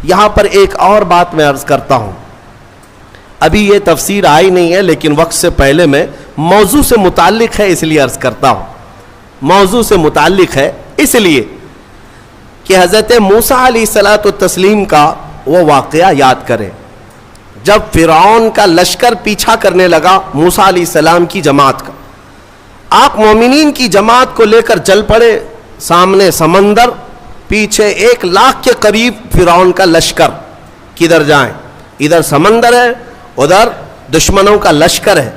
یہاں پر ایک اور بات میں عرض کرتا ہوں، ابھی یہ تفسیر آئی نہیں ہے لیکن وقت سے پہلے میں موضوع سے متعلق ہے اس لیے عرض کرتا ہوں. موضوع سے متعلق ہے اس لیے کہ حضرت موسیٰ علیہ الصلاۃ والتسلیم کا وہ واقعہ یاد کریں جب فرعون کا لشکر پیچھا کرنے لگا موسیٰ علیہ السلام کی جماعت کا. آپ مومنین کی جماعت کو لے کر چل پڑے، سامنے سمندر، پیچھے 1,00,000 کے قریب فرعون کا لشکر. کدھر جائیں؟ ادھر سمندر ہے، ادھر دشمنوں کا لشکر ہے.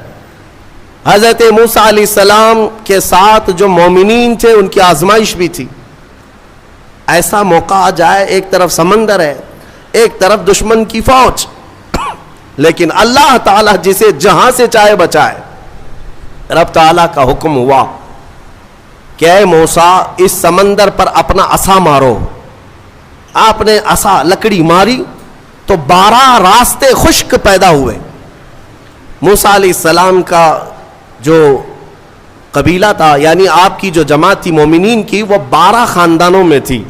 حضرت موسیٰ علیہ السلام کے ساتھ جو مومنین تھے ان کی آزمائش بھی تھی. ایسا موقع آ جائے، ایک طرف سمندر ہے، ایک طرف دشمن کی فوج، لیکن اللہ تعالیٰ جسے جہاں سے چاہے بچائے. رب تعالیٰ کا حکم ہوا کہ اے موسیٰ اس سمندر پر اپنا عصا مارو. آپ نے عصا لکڑی ماری تو 12 راستے خشک پیدا ہوئے. موسیٰ علیہ السلام کا جو قبیلہ تھا، یعنی آپ کی جو جماعت تھی مومنین کی، وہ 12 خاندانوں میں تھی،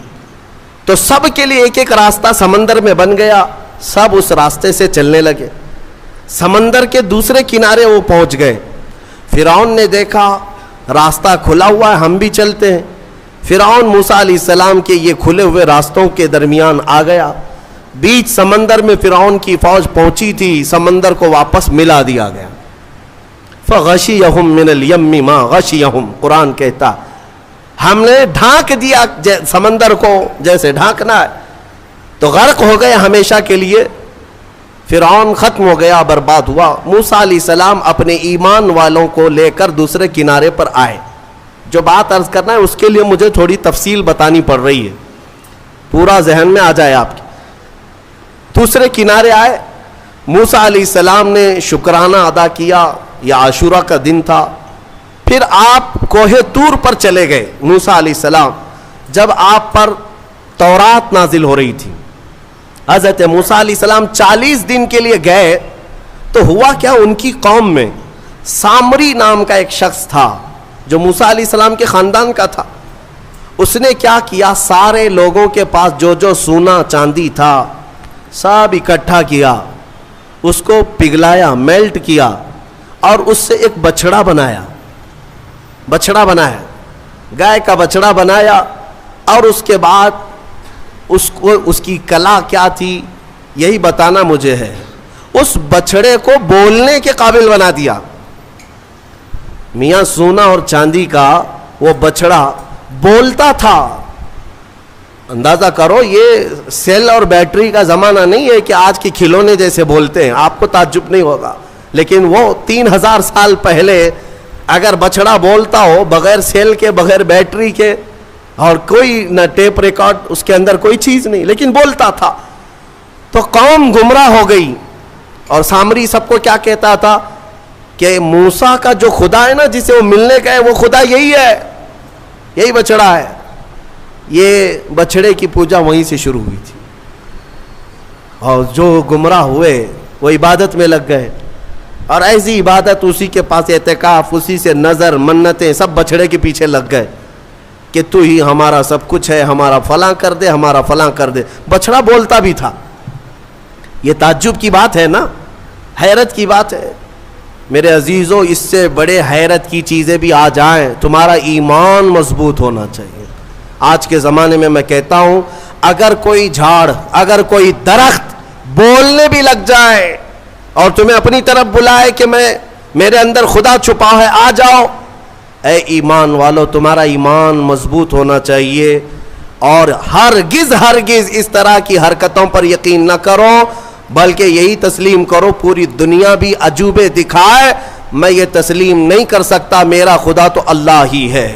تو سب کے لیے ایک ایک راستہ سمندر میں بن گیا. سب اس راستے سے چلنے لگے. سمندر کے دوسرے کنارے وہ پہنچ گئے. فرعون نے دیکھا راستہ کھلا ہوا ہے، ہم بھی چلتے ہیں. فرعون موسیٰ علیہ السلام کے یہ کھلے ہوئے راستوں کے درمیان آ گیا. بیچ سمندر میں فرعون کی فوج پہنچی تھی، سمندر کو واپس ملا دیا گیا. فغشیہم من الیم ما غشیہم، قرآن کہتا ہم نے ڈھانک دیا سمندر کو جیسے ڈھانکنا ہے، تو غرق ہو گئے ہمیشہ کے لیے. فرعون ختم ہو گیا، برباد ہوا. موسیٰ علیہ السلام اپنے ایمان والوں کو لے کر دوسرے کنارے پر آئے. جو بات عرض کرنا ہے اس کے لیے مجھے تھوڑی تفصیل بتانی پڑ رہی ہے، پورا ذہن میں آ جائے آپ کے. دوسرے کنارے آئے، موسیٰ علیہ السلام نے شکرانہ ادا کیا. یہ عاشورہ کا دن تھا. پھر آپ کوہ طور پر چلے گئے موسیٰ علیہ السلام، جب آپ پر تورات نازل ہو رہی تھی. حضرت موسیٰ علیہ السلام 40 دن کے لیے گئے تو ہوا کیا، ان کی قوم میں سامری نام کا ایک شخص تھا جو موسیٰ علیہ السلام کے خاندان کا تھا. اس نے کیا کیا، سارے لوگوں کے پاس جو جو سونا چاندی تھا سب اکٹھا کیا، اس کو پگھلایا، میلٹ کیا، اور اس سے ایک بچڑا بنایا. گائے کا بچڑا بنایا. اور اس کے بعد اس کی کلا کیا تھی یہی بتانا مجھے ہے. اس بچڑے کو بولنے کے قابل بنا دیا. میاں سونا اور چاندی کا وہ بچڑا بولتا تھا. اندازہ کرو، یہ سیل اور بیٹری کا زمانہ نہیں ہے کہ آج کے کھلونے جیسے بولتے ہیں. آپ کو تعجب نہیں ہوگا، لیکن وہ 3000 سال پہلے اگر بچڑا بولتا ہو بغیر سیل کے، بغیر بیٹری کے، اور کوئی نہ ٹیپ ریکارڈ اس کے اندر کوئی چیز نہیں، لیکن بولتا تھا، تو قوم گمراہ ہو گئی. اور سامری سب کو کیا کہتا تھا کہ موسیٰ کا جو خدا ہے نا جسے وہ ملنے گئے، وہ خدا یہی ہے، یہی بچڑا ہے. یہ بچڑے کی پوجا وہیں سے شروع ہوئی تھی. اور جو گمراہ ہوئے وہ عبادت میں لگ گئے، اور ایسی عبادت، اسی کے پاس اعتکاف، اسی سے نظر، منتیں، سب بچڑے کے پیچھے لگ گئے کہ تو ہی ہمارا سب کچھ ہے، ہمارا فلاں کر دے، ہمارا فلاں کر دے. بچڑا بولتا بھی تھا. یہ تعجب کی بات ہے نا، حیرت کی بات ہے. میرے عزیزوں، اس سے بڑے حیرت کی چیزیں بھی آ جائیں، تمہارا ایمان مضبوط ہونا چاہیے. آج کے زمانے میں میں کہتا ہوں، اگر کوئی جھاڑ، اگر کوئی درخت بولنے بھی لگ جائے اور تمہیں اپنی طرف بلائے کہ میرے اندر خدا چھپا ہے، آ جاؤ، اے ایمان والو، تمہارا ایمان مضبوط ہونا چاہیے. اور ہرگز اس طرح کی حرکتوں پر یقین نہ کرو، بلکہ یہی تسلیم کرو، پوری دنیا بھی عجوبے دکھائے، میں یہ تسلیم نہیں کر سکتا، میرا خدا تو اللہ ہی ہے.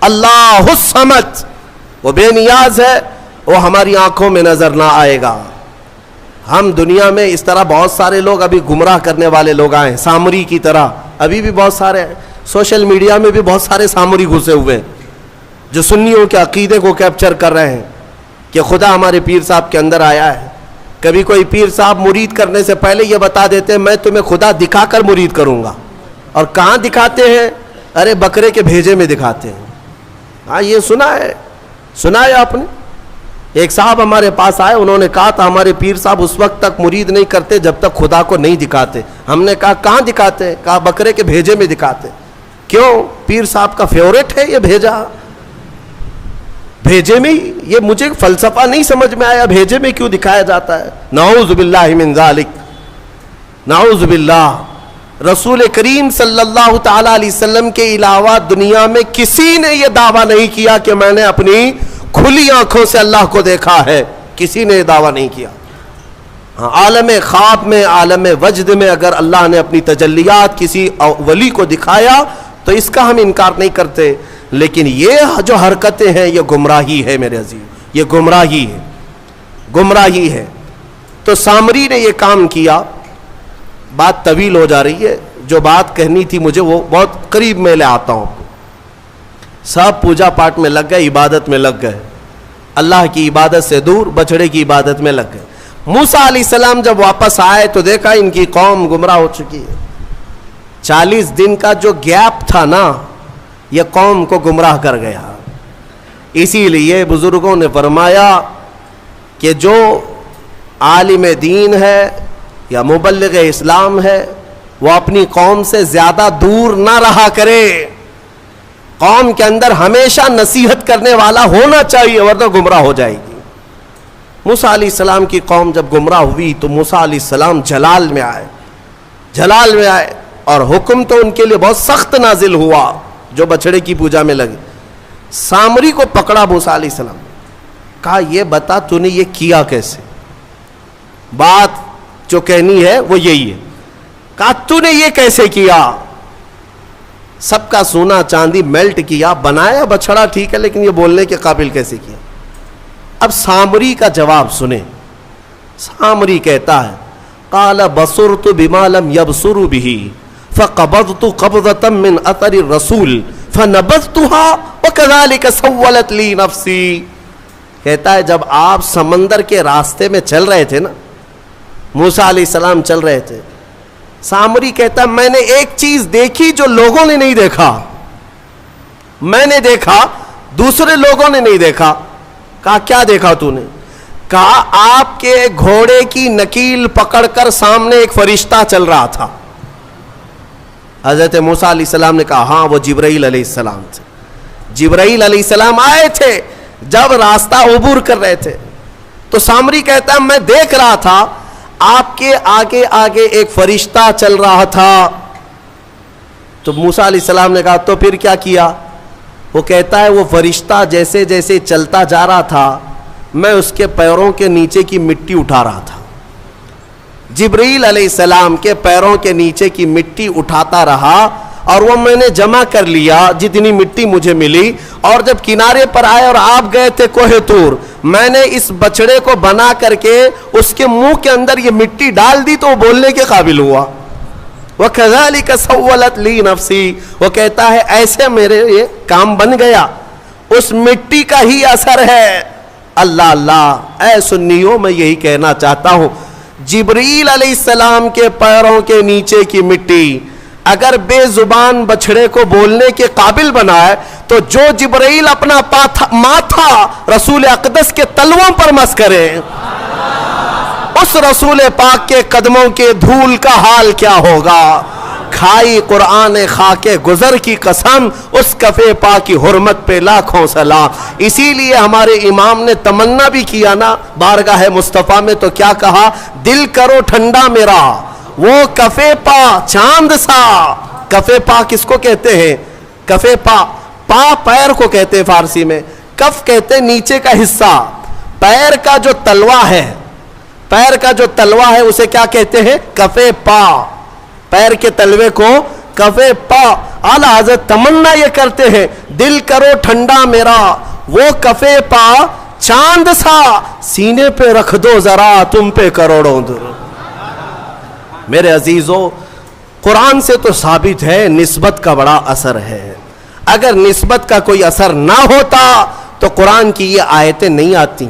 اللہ الصمد، وہ بے نیاز ہے، وہ ہماری آنکھوں میں نظر نہ آئے گا. ہم دنیا میں اس طرح بہت سارے لوگ ابھی گمراہ کرنے والے لوگ آئے ہیں، سامری کی طرح ابھی بھی بہت سارے ہیں. سوشل میڈیا میں بھی بہت سارے سامری گھسے ہوئے ہیں جو سنیوں کے عقیدے کو کیپچر کر رہے ہیں کہ خدا ہمارے پیر صاحب کے اندر آیا ہے. کبھی کوئی پیر صاحب مرید کرنے سے پہلے یہ بتا دیتے ہیں میں تمہیں خدا دکھا کر مرید کروں گا. اور کہاں دکھاتے ہیں؟ ارے بکرے کے بھیجے میں دکھاتے ہیں. ہاں، یہ سنا ہے آپ نے. ایک صاحب ہمارے پاس آئے, انہوں نے کہا تھا ہمارے پیر صاحب اس وقت تک مرید نہیں کرتے جب تک خدا کو نہیں دکھاتے. ہم نے کہا کہاں دکھاتے؟ کہا بکرے کے بھیجے میں دکھاتے. کیوں؟ پیر صاحب کا فیورٹ ہے یہ بھیجا, بھیجے میں. یہ مجھے فلسفہ نہیں سمجھ میں آیا, بھیجے میں کیوں دکھایا جاتا ہے؟ نعوذ باللہ من ذالک, نعوذ باللہ. رسول کریم صلی اللہ تعالی علیہ وسلم کے علاوہ دنیا میں کسی نے یہ دعویٰ نہیں کیا کہ میں نے اپنی کھلی آنکھوں سے اللہ کو دیکھا ہے. کسی نے یہ دعویٰ نہیں کیا. عالم خواب میں, عالم وجد میں اگر اللہ نے اپنی تجلیات کسی ولی کو دکھایا تو اس کا ہم انکار نہیں کرتے, لیکن یہ جو حرکتیں ہیں یہ گمراہی ہے میرے عزیز, یہ گمراہی ہے, گمراہی ہے. تو سامری نے یہ کام کیا. بات طویل ہو جا رہی ہے, جو بات کہنی تھی مجھے وہ بہت قریب میں لے آتا ہوں. سب پوجا پاٹ میں لگ گئے, عبادت میں لگ گئے, اللہ کی عبادت سے دور بچڑے کی عبادت میں لگ گئے. موسیٰ علیہ السلام جب واپس آئے تو دیکھا ان کی قوم گمراہ ہو چکی ہے. 40 دن کا جو گیپ تھا نا, یہ قوم کو گمراہ کر گیا. اسی لیے بزرگوں نے فرمایا کہ جو عالم دین ہے یا مبلغ اسلام ہے وہ اپنی قوم سے زیادہ دور نہ رہا کرے. قوم کے اندر ہمیشہ نصیحت کرنے والا ہونا چاہیے, ورنہ گمراہ ہو جائے گی. موسیٰ علیہ السلام کی قوم جب گمراہ ہوئی تو موسیٰ علیہ السلام جلال میں آئے, جلال میں آئے, اور حکم تو ان کے لیے بہت سخت نازل ہوا جو بچڑے کی پوجا میں لگے. سامری کو پکڑا موسیٰ علیہ السلام, کہا یہ بتا تو نے یہ کیا کیسے؟ بات جو کہنی ہے وہ یہی ہے. کہا تو نے یہ کیسے کیا؟ سب کا سونا چاندی میلٹ کیا, بنایا بچڑا ٹھیک ہے, لیکن یہ بولنے کے قابل کیسے کیا؟ اب سامری کا جواب سنیں. سامری کہتا ہے قال بصرت بما لم يبصروا به فقبضت قبضة من اثر الرسول فنبذتها وكذلك سولت لي نفسي. کہتا ہے جب آپ سمندر کے راستے میں چل رہے تھے نا, موسیٰ علیہ السلام چل رہے تھے, سامری کہتا ہے میں نے ایک چیز دیکھی جو لوگوں نے نہیں دیکھا, میں نے دیکھا دوسرے لوگوں نے نہیں دیکھا. کہا کیا دیکھا تو نے؟ کہا آپ کے گھوڑے کی نکیل پکڑ کر سامنے ایک فرشتہ چل رہا تھا. حضرت موسیٰ علیہ السلام نے کہا ہاں وہ جبرائیل علیہ السلام تھے. جبرائیل علیہ السلام آئے تھے جب راستہ عبور کر رہے تھے. تو سامری کہتا ہے میں دیکھ رہا تھا آپ کے آگے آگے ایک فرشتہ چل رہا تھا. تو موسیٰ علیہ السلام نے کہا تو پھر کیا کیا؟ وہ کہتا ہے وہ فرشتہ جیسے جیسے چلتا جا رہا تھا میں اس کے پیروں کے نیچے کی مٹی اٹھا رہا تھا. جبرائیل علیہ السلام کے پیروں کے نیچے کی مٹی اٹھاتا رہا اور وہ میں نے جمع کر لیا جتنی مٹی مجھے ملی, اور جب کنارے پر آئے اور آپ گئے تھے کوہ طور, میں نے اس بچڑے کو بنا کر کے اس کے منہ کے اندر یہ مٹی ڈال دی تو وہ بولنے کے قابل ہوا. وَكَذَلِكَ سَوَّلَتْ لِي نَفْسِي. وہ کہتا ہے ایسے میرے یہ کام بن گیا, اس مٹی کا ہی اثر ہے. اللہ اللہ اے سنیوں میں یہی کہنا چاہتا ہوں, جبرائیل علیہ السلام کے پیروں کے نیچے کی مٹی اگر بے زبان بچڑے کو بولنے کے قابل بنائے تو جو جبرائیل اپنا ماتھا رسول اقدس کے تلووں پر مس کرے, اس رسول پاک کے قدموں کے دھول کا حال کیا ہوگا؟ کھائی قرآن خاک گزر کی قسم, اس کفے پاک کی حرمت پہ لاکھوں سلام. اسی لیے ہمارے امام نے تمنا بھی کیا نا بارگاہ مصطفیٰ میں, تو کیا کہا؟ دل کرو ٹھنڈا میرا وہ کفے پا چاند سا. کفے پا کس کو کہتے ہیں؟ کفے پا, پا پیر کو کہتے ہیں فارسی میں, کف کہتے ہیں نیچے کا حصہ. پیر کا جو تلوا ہے, پیر کا جو تلوا ہے اسے کیا کہتے ہیں؟ کفے پا. پیر کے تلوے کو کفے پا. اعلیٰ حضرت تمنا یہ کرتے ہیں دل کرو ٹھنڈا میرا وہ کفے پا چاند سا, سینے پہ رکھ دو ذرا تم پہ کروڑوں در. میرے عزیزو, قرآن سے تو ثابت ہے نسبت کا بڑا اثر ہے. اگر نسبت کا کوئی اثر نہ ہوتا تو قرآن کی یہ آیتیں نہیں آتی.